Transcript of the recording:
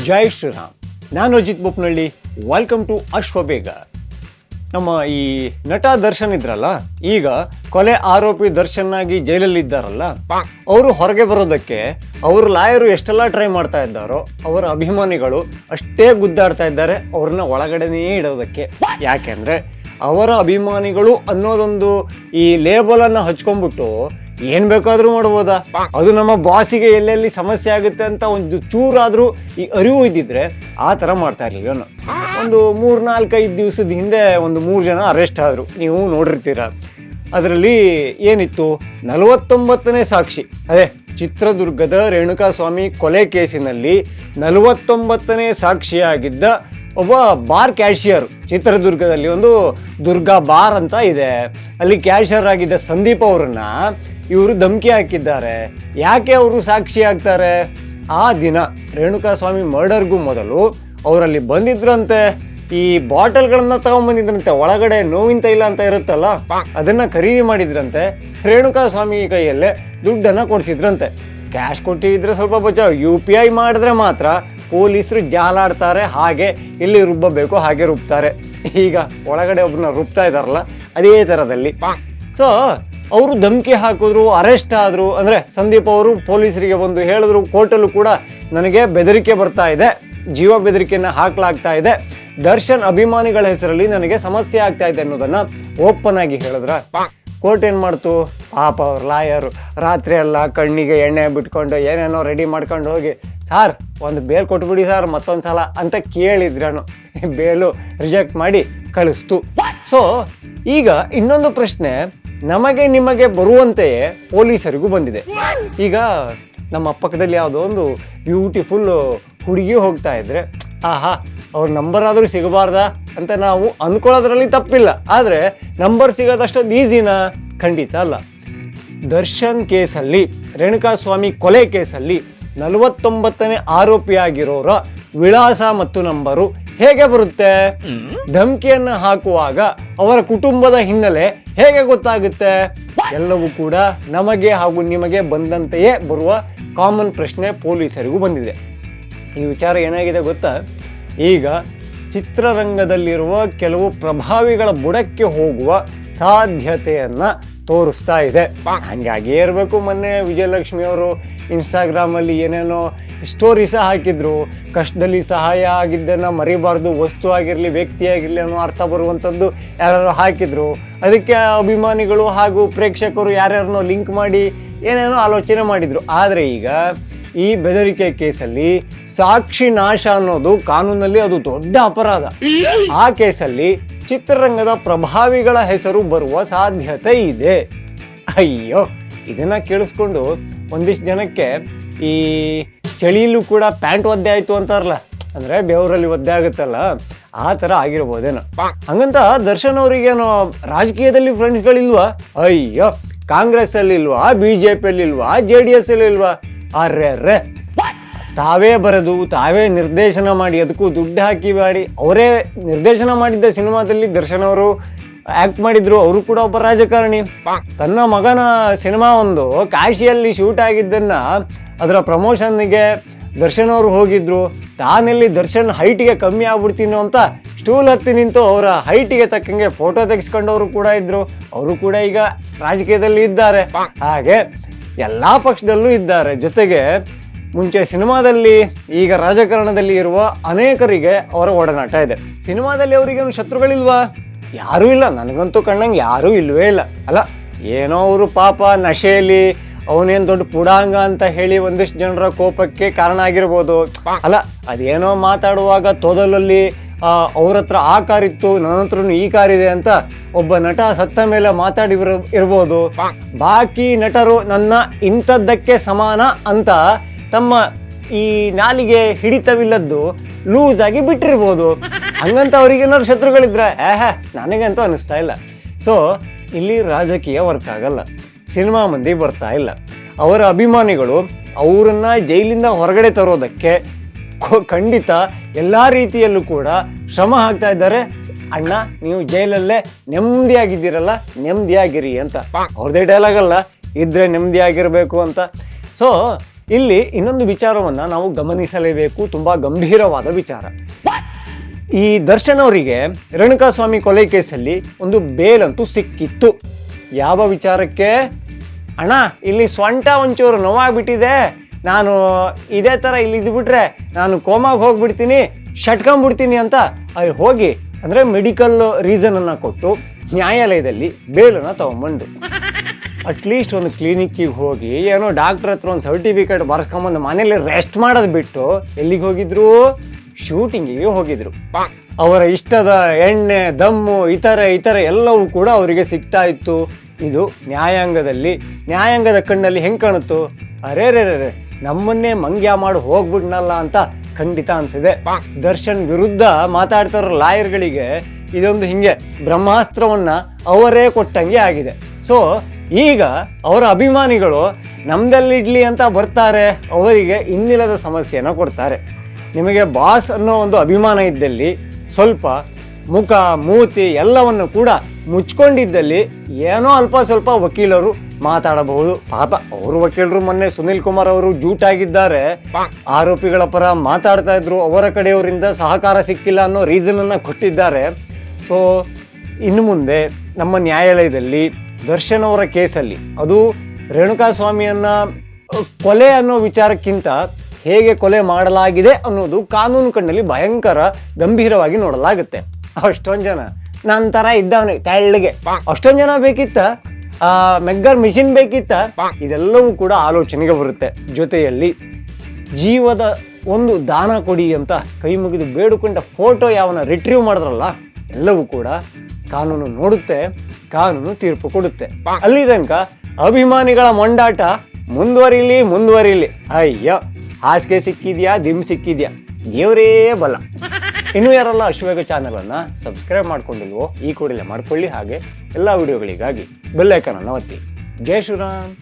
ಜೈ ಶ್ರೀರಾಮ್. ನಾನು Ajit Bopnalli. Welcome to Ashvabega. ನಮ್ಮ ಈ ನಟ ದರ್ಶನ್ ಇದ್ರಲ್ಲ, ಈಗ ಕೊಲೆ ಆರೋಪಿ ದರ್ಶನ್ ಆಗಿ ಜೈಲಲ್ಲಿದ್ದಾರಲ್ಲ, ಅವರು ಹೊರಗೆ ಬರೋದಕ್ಕೆ ಅವ್ರ ಲಾಯರು ಎಷ್ಟೆಲ್ಲ ಟ್ರೈ ಮಾಡ್ತಾ ಇದ್ದಾರೋ ಅವರ ಅಭಿಮಾನಿಗಳು ಅಷ್ಟೇ ಗುದ್ದಾಡ್ತಾ ಇದ್ದಾರೆ ಅವ್ರನ್ನ ಒಳಗಡೆನೇ ಇಡೋದಕ್ಕೆ. ಯಾಕೆಂದ್ರೆ ಅವರ ಅಭಿಮಾನಿಗಳು ಅನ್ನೋದೊಂದು ಈ ಲೇಬಲನ್ನು ಹಚ್ಕೊಂಡ್ಬಿಟ್ಟು ಏನ್ ಬೇಕಾದ್ರೂ ಮಾಡ್ಬೋದಾ, ಅದು ನಮ್ಮ ಬಾಸಿಗೆ ಎಲ್ಲೆಲ್ಲಿ ಸಮಸ್ಯೆ ಆಗುತ್ತೆ ಅಂತ ಒಂದು ಚೂರಾದ್ರೂ ಈ ಅರಿವು ಇದ್ದಿದ್ರೆ ಆ ಥರ ಮಾಡ್ತಾ ಇರ್ಲಿಲ್ಲ. ಒಂದು 3-4-5 ದಿವಸದ ಹಿಂದೆ ಒಂದು 3 ಜನ ಅರೆಸ್ಟ್ ಆದರು, ನೀವು ನೋಡಿರ್ತೀರ. ಅದರಲ್ಲಿ ಏನಿತ್ತು, 49ನೇ ಸಾಕ್ಷಿ, ಅದೇ ಚಿತ್ರದುರ್ಗದ ರೇಣುಕಾಸ್ವಾಮಿ ಕೊಲೆ ಕೇಸಿನಲ್ಲಿ 49ನೇ ಸಾಕ್ಷಿಯಾಗಿದ್ದ ಒಬ್ಬ ಬಾರ್ ಕ್ಯಾಶಿಯರ್. ಚಿತ್ರದುರ್ಗದಲ್ಲಿ ಒಂದು ದುರ್ಗಾ ಬಾರ್ ಅಂತ ಇದೆ, ಅಲ್ಲಿ ಕ್ಯಾಶಿಯರ್ ಆಗಿದ್ದ ಸಂದೀಪ್ ಅವ್ರನ್ನ ಇವರು ಧಮಕಿ ಹಾಕಿದ್ದಾರೆ. ಯಾಕೆ ಅವರು ಸಾಕ್ಷಿ ಆಗ್ತಾರೆ? ಆ ದಿನ ರೇಣುಕಾಸ್ವಾಮಿ ಮರ್ಡರ್ಗೂ ಮೊದಲು ಅವರಲ್ಲಿ ಬಂದಿದ್ರಂತೆ, ಈ ಬಾಟಲ್ಗಳನ್ನ ತಗೊಂಡ್ಬಂದಿದ್ರಂತೆ, ಒಳಗಡೆ ನೋವಿನ ತೈಲ ಅಂತ ಇರುತ್ತಲ್ಲ ಅದನ್ನ ಖರೀದಿ ಮಾಡಿದ್ರಂತೆ. ರೇಣುಕಾಸ್ವಾಮಿ ಕೈಯಲ್ಲೇ ದುಡ್ಡನ್ನು ಕೊಡಿಸಿದ್ರಂತೆ. ಕ್ಯಾಶ್ ಕೊಟ್ಟಿದ್ರೆ ಸ್ವಲ್ಪ ಬಚಾವ್, UPI ಮಾಡಿದ್ರೆ ಮಾತ್ರ ಪೊಲೀಸರು ಜಾಲಾಡ್ತಾರೆ, ಹಾಗೆ ಇಲ್ಲಿ ರುಬ್ಬಬೇಕು ಹಾಗೆ ರುಬ್ತಾರೆ. ಈಗ ಒಳಗಡೆ ಒಬ್ಬರನ್ನ ರುಬ್ತಾ ಇದ್ದಾರಲ್ಲ, ಅದೇ ಥರದಲ್ಲಿ. ಸೊ ಅವರು ಧಮಕಿ ಹಾಕಿದ್ರು, ಅರೆಸ್ಟ್ ಆದರು. ಅಂದರೆ ಸಂದೀಪ್ ಅವರು ಪೊಲೀಸರಿಗೆ ಬಂದು ಹೇಳಿದ್ರು, ಕೋರ್ಟಲ್ಲೂ ಕೂಡ ನನಗೆ ಬೆದರಿಕೆ ಬರ್ತಾ ಇದೆ, ಜೀವ ಬೆದರಿಕೆಯನ್ನು ಹಾಕಲಾಗ್ತಾ ಇದೆ, ದರ್ಶನ್ ಅಭಿಮಾನಿಗಳ ಹೆಸರಲ್ಲಿ ನನಗೆ ಸಮಸ್ಯೆ ಆಗ್ತಾ ಇದೆ ಅನ್ನೋದನ್ನು ಓಪನ್ ಆಗಿ ಹೇಳಿದ್ರ. ಕೋರ್ಟ್ ಏನು ಮಾಡ್ತು, ಪಾಪ ಅವ್ರ ಲಾಯರು ರಾತ್ರಿ ಎಲ್ಲ ಕಣ್ಣಿಗೆ ಎಣ್ಣೆ ಬಿಟ್ಕೊಂಡು ಏನೇನೋ ರೆಡಿ ಮಾಡ್ಕೊಂಡು ಹೋಗಿ, ಸಾರ್ ಒಂದು ಬೇಲ್ ಕೊಟ್ಬಿಡಿ ಸರ್ ಮತ್ತೊಂದು ಸಲ ಅಂತ ಕೇಳಿದ್ರನು, ಬೇಲು ರಿಜೆಕ್ಟ್ ಮಾಡಿ ಕಳಿಸ್ತು. ಸೊ ಈಗ ಇನ್ನೊಂದು ಪ್ರಶ್ನೆ ನಮಗೆ ನಿಮಗೆ ಬರುವಂತೆಯೇ ಪೊಲೀಸರಿಗೂ ಬಂದಿದೆ. ಈಗ ನಮ್ಮ ಪಕ್ಕದಲ್ಲಿ ಯಾವುದೋ ಒಂದು ಬ್ಯೂಟಿಫುಲ್ ಹುಡುಗಿ ಹೋಗ್ತಾ ಇದ್ರೆ, ಆಹಾ ಅವ್ರ ನಂಬರ್ ಆದರೂ ಸಿಗಬಾರ್ದಾ ಅಂತ ನಾವು ಅಂದ್ಕೊಳ್ಳೋದ್ರಲ್ಲಿ ತಪ್ಪಿಲ್ಲ. ಆದರೆ ನಂಬರ್ ಸಿಗೋದಷ್ಟೊಂದು ಈಸಿನಾ? ಖಂಡಿತ ಅಲ್ಲ. ದರ್ಶನ್ ಕೇಸಲ್ಲಿ, ರೇಣುಕಾಸ್ವಾಮಿ ಕೊಲೆ ಕೇಸಲ್ಲಿ 49ನೇ ಆರೋಪಿಯಾಗಿರೋರ ವಿಳಾಸ ಮತ್ತು ನಂಬರು ಹೇಗೆ ಬರುತ್ತೆ? ಧಮಕಿಯನ್ನು ಹಾಕುವಾಗ ಅವರ ಕುಟುಂಬದ ಹಿನ್ನೆಲೆ ಹೇಗೆ ಗೊತ್ತಾಗುತ್ತೆ? ಎಲ್ಲವೂ ಕೂಡ ನಮಗೆ ಹಾಗೂ ನಿಮಗೆ ಬಂದಂತೆಯೇ ಬರುವ ಕಾಮನ್ ಪ್ರಶ್ನೆ ಪೊಲೀಸರಿಗೂ ಬಂದಿದೆ. ಈ ವಿಚಾರ ಏನಾಗಿದೆ ಗೊತ್ತಾ? ಈಗ ಚಿತ್ರರಂಗದಲ್ಲಿರುವ ಕೆಲವು ಪ್ರಭಾವಿಗಳ ಬುಡಕ್ಕೆ ಹೋಗುವ ಸಾಧ್ಯತೆಯನ್ನು ತೋರಿಸ್ತಾ ಇದೆ. ಹಾಗಾಗಿಯೇ ಇರಬೇಕು, ಮೊನ್ನೆ ವಿಜಯಲಕ್ಷ್ಮಿ ಅವರು ಇನ್ಸ್ಟಾಗ್ರಾಮಲ್ಲಿ ಏನೇನೋ ಸ್ಟೋರಿ ಸಹ ಹಾಕಿದ್ರು, ಕಷ್ಟದಲ್ಲಿ ಸಹಾಯ ಆಗಿದ್ದನ್ನು ಮರಿಬಾರ್ದು, ವಸ್ತು ಆಗಿರಲಿ ವ್ಯಕ್ತಿ ಆಗಿರಲಿ ಅನ್ನೋ ಅರ್ಥ ಬರುವಂಥದ್ದು ಯಾರು ಹಾಕಿದ್ರು. ಅದಕ್ಕೆ ಅಭಿಮಾನಿಗಳು ಹಾಗೂ ಪ್ರೇಕ್ಷಕರು ಯಾರ್ಯಾರನ್ನೋ ಲಿಂಕ್ ಮಾಡಿ ಏನೇನೋ ಆಲೋಚನೆ ಮಾಡಿದರು. ಆದರೆ ಈಗ ಈ ಬೆದರಿಕೆ ಕೇಸಲ್ಲಿ ಸಾಕ್ಷಿ ನಾಶ ಅನ್ನೋದು ಕಾನೂನಲ್ಲಿ ಅದು ದೊಡ್ಡ ಅಪರಾಧ. ಆ ಕೇಸಲ್ಲಿ ಚಿತ್ರರಂಗದ ಪ್ರಭಾವಿಗಳ ಹೆಸರು ಬರುವ ಸಾಧ್ಯತೆ ಇದೆ. ಅಯ್ಯೋ, ಇದನ್ನ ಕೇಳಿಸ್ಕೊಂಡು ಒಂದಿಷ್ಟು ಜನಕ್ಕೆ ಈ ಚಳಿಯಲ್ಲೂ ಕೂಡ ಪ್ಯಾಂಟ್ ಒದ್ದೆ ಆಯ್ತು ಅಂತಾರಲ್ಲ, ಅಂದ್ರೆ ಬೆವರಲ್ಲಿ ಒದ್ದೆ ಆಗುತ್ತಲ್ಲ, ಆ ಥರ ಆಗಿರ್ಬೋದೇನೋ. ಹಂಗಂತ ದರ್ಶನ್ ಅವರಿಗೇನೋ ರಾಜಕೀಯದಲ್ಲಿ ಫ್ರೆಂಡ್ಸ್ಗಳಿಲ್ವಾ? ಅಯ್ಯೋ, ಕಾಂಗ್ರೆಸ್ ಅಲ್ಲಿ ಇಲ್ವಾ, BJP ಅಲ್ಲಿ ಇಲ್ವಾ, JDS ಅಲ್ಲಿ ಇಲ್ವಾ? ಅರ್ರೆ, ತಾವೇ ಬರೆದು ತಾವೇ ನಿರ್ದೇಶನ ಮಾಡಿ ಅದಕ್ಕೂ ದುಡ್ಡು ಹಾಕಿ ಮಾಡಿ, ಅವರೇ ನಿರ್ದೇಶನ ಮಾಡಿದ್ದ ಸಿನಿಮಾದಲ್ಲಿ ದರ್ಶನ್ ಅವರು ಆ್ಯಕ್ಟ್ ಮಾಡಿದ್ರು. ಅವರು ಕೂಡ ಒಬ್ಬ ರಾಜಕಾರಣಿ. ತನ್ನ ಮಗನ ಸಿನಿಮಾ ಒಂದು ಕಾಶಿಯಲ್ಲಿ ಶೂಟ್ ಆಗಿದ್ದನ್ನು ಅದರ ಪ್ರಮೋಷನ್ನಿಗೆ ದರ್ಶನ್ ಅವರು ಹೋಗಿದ್ರು. ತಾನೆಲ್ಲಿ ದರ್ಶನ್ ಹೈಟಿಗೆ ಕಮ್ಮಿ ಆಗ್ಬಿಡ್ತೀನೋ ಅಂತ ಸ್ಟೂಲ್ ಹತ್ತಿ ನಿಂತು ಅವರ ಹೈಟಿಗೆ ತಕ್ಕಂಗೆ ಫೋಟೋ ತೆಗೆಸ್ಕೊಂಡವರು ಕೂಡ ಇದ್ರು. ಅವರು ಕೂಡ ಈಗ ರಾಜಕೀಯದಲ್ಲಿ ಇದ್ದಾರೆ. ಹಾಗೆ ಎಲ್ಲ ಪಕ್ಷದಲ್ಲೂ ಇದ್ದಾರೆ. ಜೊತೆಗೆ ಮುಂಚೆ ಸಿನಿಮಾದಲ್ಲಿ, ಈಗ ರಾಜಕಾರಣದಲ್ಲಿ ಇರುವ ಅನೇಕರಿಗೆ ಅವರ ಒಡನಾಟ ಇದೆ. ಸಿನಿಮಾದಲ್ಲಿ ಅವರಿಗೇನು ಶತ್ರುಗಳಿಲ್ವಾ? ಯಾರೂ ಇಲ್ಲ, ನನಗಂತೂ ಕಣ್ಣಂಗೆ ಯಾರೂ ಇಲ್ವೇ ಇಲ್ಲ. ಅಲ್ಲ, ಏನೋ ಅವರು ಪಾಪ ನಶೆಯಲ್ಲಿ ಅವನೇನು ದೊಡ್ಡ ಪುಡಾಂಗ ಅಂತ ಹೇಳಿ ಒಂದಿಷ್ಟು ಜನರ ಕೋಪಕ್ಕೆ ಕಾರಣ ಆಗಿರ್ಬೋದು. ಅಲ್ಲ, ಅದೇನೋ ಮಾತಾಡುವಾಗ ತೋದಲಲ್ಲಿ ಅವ್ರ ಹತ್ರ ಆ ಕಾರಿತ್ತು, ನನ್ನ ಹತ್ರನೂ ಈ ಕಾರಿದೆ ಅಂತ ಒಬ್ಬ ನಟ ಸತ್ತ ಮೇಲೆ ಇರ್ಬೋದು. ಬಾಕಿ ನಟರು ನನ್ನ ಇಂಥದ್ದಕ್ಕೆ ಸಮಾನ ಅಂತ ತಮ್ಮ ಈ ನಾಲಿಗೆ ಹಿಡಿತವಿಲ್ಲದ್ದು ಲೂಸ್ ಆಗಿ ಬಿಟ್ಟಿರ್ಬೋದು. ಹಂಗಂತ ಅವ್ರಿಗೇನಾದ್ರು ಶತ್ರುಗಳಿದ್ರೆ ನನಗಂತೂ ಅನ್ನಿಸ್ತಾ ಇಲ್ಲ. ಸೊ ಇಲ್ಲಿ ರಾಜಕೀಯ ವರ್ಕ್ ಆಗಲ್ಲ, ಸಿನಿಮಾ ಮಂದಿ ಬರ್ತಾ ಇಲ್ಲ. ಅವರ ಅಭಿಮಾನಿಗಳು ಅವರನ್ನ ಜೈಲಿಂದ ಹೊರಗಡೆ ತರೋದಕ್ಕೆ ಖಂಡಿತ ಎಲ್ಲ ರೀತಿಯಲ್ಲೂ ಕೂಡ ಶ್ರಮ ಹಾಕ್ತಾ ಇದ್ದಾರೆ. ಅಣ್ಣ, ನೀವು ಜೈಲಲ್ಲೇ ನೆಮ್ಮದಿಯಾಗಿದ್ದೀರಲ್ಲ, ನೆಮ್ಮದಿಯಾಗಿರಿ ಅಂತ ಅವ್ರದ್ದೇ ಡೈಲಾಗ್ ಅಲ್ಲ, ಇದ್ರೆ ನೆಮ್ಮದಿಯಾಗಿರ್ಬೇಕು ಅಂತ. ಸೊ ಇಲ್ಲಿ ಇನ್ನೊಂದು ವಿಚಾರವನ್ನ ನಾವು ಗಮನಿಸಲೇಬೇಕು, ತುಂಬಾ ಗಂಭೀರವಾದ ವಿಚಾರ. ಈ ದರ್ಶನ್ ಅವರಿಗೆ ರೇಣುಕಾಸ್ವಾಮಿ ಕೊಲೆ ಕೇಸಲ್ಲಿ ಒಂದು ಬೇಲಂತೂ ಸಿಕ್ಕಿತ್ತು. ಯಾವ ವಿಚಾರಕ್ಕೆ? ಅಣ್ಣ, ಇಲ್ಲಿ ಸೊಂಟ ಒಂಚೂರು ನೋವಾಗ್ಬಿಟ್ಟಿದೆ, ನಾನು ಇದೇ ಥರ ಇಲ್ಲಿ ಇದ್ಬಿಟ್ರೆ ನಾನು ಕೋಮಾಗೆ ಹೋಗ್ಬಿಡ್ತೀನಿ, ಶಟ್ಕೊಂಡ್ಬಿಡ್ತೀನಿ ಅಂತ ಅಲ್ಲಿ ಹೋಗಿ ಅಂದರೆ ಮೆಡಿಕಲ್ ರೀಸನನ್ನು ಕೊಟ್ಟು ನ್ಯಾಯಾಲಯದಲ್ಲಿ ಬೇಲನ್ನು ತಗೊಂಬಂದು ಅಟ್ಲೀಸ್ಟ್ ಒಂದು ಕ್ಲಿನಿಕ್ಕಿಗೆ ಹೋಗಿ ಏನೋ ಡಾಕ್ಟ್ರ್ ಹತ್ರ ಒಂದು ಸರ್ಟಿಫಿಕೇಟ್ ಬರ್ಸ್ಕೊಂಬಂದು ಮನೇಲಿ ರೆಸ್ಟ್ ಮಾಡೋದು ಬಿಟ್ಟು ಎಲ್ಲಿಗೆ ಹೋಗಿದ್ರು? ಶೂಟಿಂಗಿಗೆ ಹೋಗಿದ್ರು. ಅವರ ಇಷ್ಟದ ಎಣ್ಣೆ, ದಮ್ಮು, ಇತರ ಎಲ್ಲವೂ ಕೂಡ ಅವರಿಗೆ ಸಿಗ್ತಾ ಇತ್ತು. ಇದು ನ್ಯಾಯಾಂಗದ ಕಣ್ಣಲ್ಲಿ ಹೆಂಗೆ ಕಾಣುತ್ತು? ಅರೇ ನಮ್ಮನ್ನೇ ಮಂಗ್ಯ ಮಾಡಿ ಹೋಗ್ಬಿಡ್ನಲ್ಲ ಅಂತ ಖಂಡಿತ ಅನ್ಸಿದೆ. ದರ್ಶನ್ ವಿರುದ್ಧ ಮಾತಾಡ್ತಾರೋ ಲಾಯರ್ಗಳಿಗೆ ಇದೊಂದು ಹಿಂಗೆ ಬ್ರಹ್ಮಾಸ್ತ್ರವನ್ನ ಅವರೇ ಕೊಟ್ಟಂಗೆ ಆಗಿದೆ. ಸೊ ಈಗ ಅವರ ಅಭಿಮಾನಿಗಳು ನಮ್ದಲ್ಲಿಡ್ಲಿ ಅಂತ ಬರ್ತಾರೆ, ಅವರಿಗೆ ಇನ್ನಿಲ್ಲದ ಸಮಸ್ಯೆಯನ್ನು ಕೊಡ್ತಾರೆ. ನಿಮಗೆ ಬಾಸ್ ಅನ್ನೋ ಒಂದು ಅಭಿಮಾನ ಇದ್ದಲ್ಲಿ ಸ್ವಲ್ಪ ಮುಖ, ಮೂತಿ ಎಲ್ಲವನ್ನು ಕೂಡ ಮುಚ್ಕೊಂಡಿದ್ದಲ್ಲಿ ಏನೋ ಅಲ್ಪ ಸ್ವಲ್ಪ ವಕೀಲರು ಮಾತಾಡಬಹುದು. ಪಾಪ ಅವರು ವಕೀಲರು ಮೊನ್ನೆ ಸುನಿಲ್ ಕುಮಾರ್ ಅವರು ಜೂಟಾಗಿದ್ದಾರೆ, ಆರೋಪಿಗಳ ಪರ ಮಾತಾಡ್ತಾ ಇದ್ರು, ಅವರ ಕಡೆಯವರಿಂದ ಸಹಕಾರ ಸಿಕ್ಕಿಲ್ಲ ಅನ್ನೋ ರೀಸನ್ ಅನ್ನ ಕೊಟ್ಟಿದ್ದಾರೆ. ಸೊ ಇನ್ನು ಮುಂದೆ ನಮ್ಮ ನ್ಯಾಯಾಲಯದಲ್ಲಿ ದರ್ಶನ್ ಅವರ ಕೇಸಲ್ಲಿ, ಅದು ರೇಣುಕಾಸ್ವಾಮಿಯನ್ನ ಕೊಲೆ ಅನ್ನೋ ವಿಚಾರಕ್ಕಿಂತ ಹೇಗೆ ಕೊಲೆ ಮಾಡಲಾಗಿದೆ ಅನ್ನೋದು ಕಾನೂನು ಕಣ್ಣಲ್ಲಿ ಭಯಂಕರ ಗಂಭೀರವಾಗಿ ನೋಡಲಾಗುತ್ತೆ. ಅಷ್ಟೊಂದು ಜನ ನನ್ನ ಥರ ಇದ್ದವನಿಗೆ ತೆಳ್ಳಗೆ ಅಷ್ಟೊಂದು ಜನ ಬೇಕಿತ್ತ, ಮೆಗ್ಗರ್ ಮಿಷಿನ್ ಬೇಕಿತ್ತ, ಇದೆಲ್ಲವೂ ಕೂಡ ಆಲೋಚನೆಗೆ ಬರುತ್ತೆ. ಜೊತೆಯಲ್ಲಿ ಜೀವದ ಒಂದು ದಾನ ಕೊಡಿ ಅಂತ ಕೈ ಮುಗಿದು ಬೇಡಿಕೊಂಡ ಫೋಟೋ ಯಾವನ್ನ ರಿಟ್ರೀವ್ ಮಾಡಿದ್ರಲ್ಲ, ಎಲ್ಲವೂ ಕೂಡ ಕಾನೂನು ನೋಡುತ್ತೆ, ಕಾನೂನು ತೀರ್ಪು ಕೊಡುತ್ತೆ. ಅಲ್ಲಿ ತನಕ ಅಭಿಮಾನಿಗಳ ಮೊಂಡಾಟ ಮುಂದುವರಿಲಿ. ಅಯ್ಯೋ, ಹಾಸಿಗೆ ಸಿಕ್ಕಿದ್ಯಾ, ದಿಮ್ ಸಿಕ್ಕಿದ್ಯಾ, ದೇವರೇ ಬಲ. ಇನ್ನೂ ಯಾರೆಲ್ಲ ಅಶ್ವವೇಗ ಚಾನಲನ್ನು ಸಬ್ಸ್ಕ್ರೈಬ್ ಮಾಡ್ಕೊಂಡಿಲ್ವೋ ಈ ಕೂಡಲೇ ಮಾಡ್ಕೊಳ್ಳಿ. ಹಾಗೆ ಎಲ್ಲ ವಿಡಿಯೋಗಳಿಗಾಗಿ ಬೆಲ್ ಐಕಾನ್ ಅನ್ನು ಒತ್ತಿ. ಜೈ ಶ್ರೀರಾಮ್.